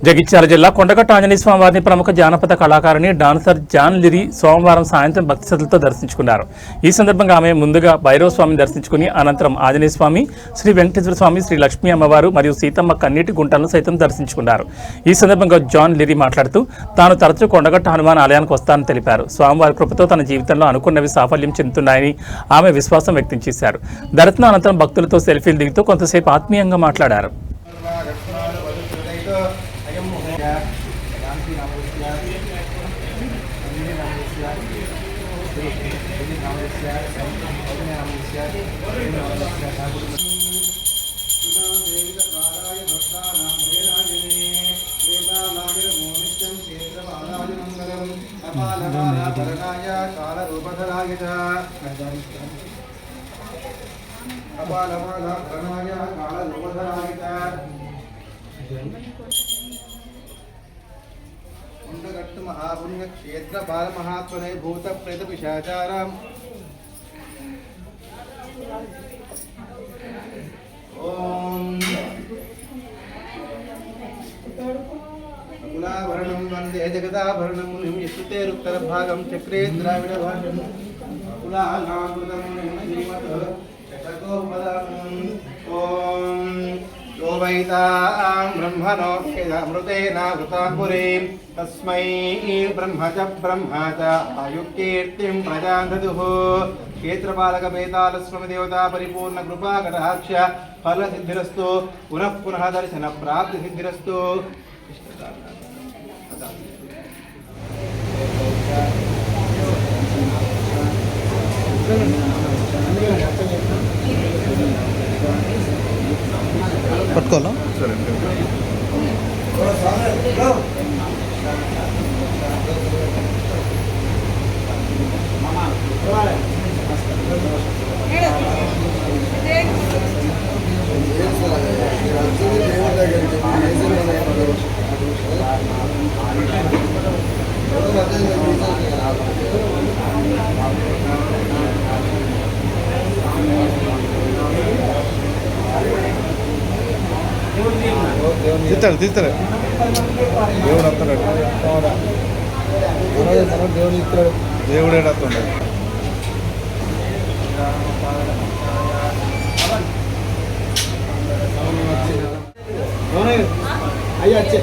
జగిత్యాల జిల్లా కొండగట్ట ఆంజనేయ స్వామి వారిని ప్రముఖ జానపద కళాకారిణి డాన్సర్ జాన్ లిరి సోమవారం సాయంత్రం భక్తి శ్రద్ధలతో దర్శించుకున్నారు. ఈ సందర్భంగా ఆమె ముందుగా భైరవ స్వామిని దర్శించుకుని అనంతరం ఆంజనేయ స్వామి, శ్రీ వెంకటేశ్వర స్వామి, శ్రీ లక్ష్మీ అమ్మవారు మరియు సీతమ్మ కన్నీటి గుంటలను సైతం దర్శించుకున్నారు. ఈ సందర్భంగా జాన్ లిరి మాట్లాడుతూ తాను తరచూ కొండగట్ట హనుమాన్ ఆలయానికి వస్తానని తెలిపారు. స్వామివారి కృపతో తన జీవితంలో అనుకున్నవి సాఫల్యం చెందుతున్నాయని ఆమె విశ్వాసం వ్యక్తం చేశారు. దర్శనం అనంతరం భక్తులతో సెల్ఫీలు దిగుతూ కొంతసేపు ఆత్మీయంగా మాట్లాడారు. కొండగట్టు మహాపుణ్య క్షేత్ర బాల మహాత్మనే భూత ప్రేత పిశాచారం ఓం అకులాభరణం వందే జగదాభరణం మునిం యస్తుతే రుత్తర భాగం చక్రే ద్రావిడ భాషం అకులానామృతం మునిం శ్రీమత్ చక్రకోపదం ఓం यो वैतां ब्रह्मणो अमृतेनावृतां पुरीं तस्मै ब्रह्म च आयुक्कीर्तिं प्रजां ददुः क्षेत्रपालकवेतालस्वामिदेवता परिपूर्णकृपाकटाक्ष फलसिद्धिरस्तु पुनः पुनः दर्शनप्राप्तिसिद्धिरस्तु. పట్టుకోవాలా తీస్తాడు తీస్తాడు దేవుడు వస్తాడు దేవుడు ఇస్తాడు దేవుడే వస్తుండే అయ్యా వచ్చే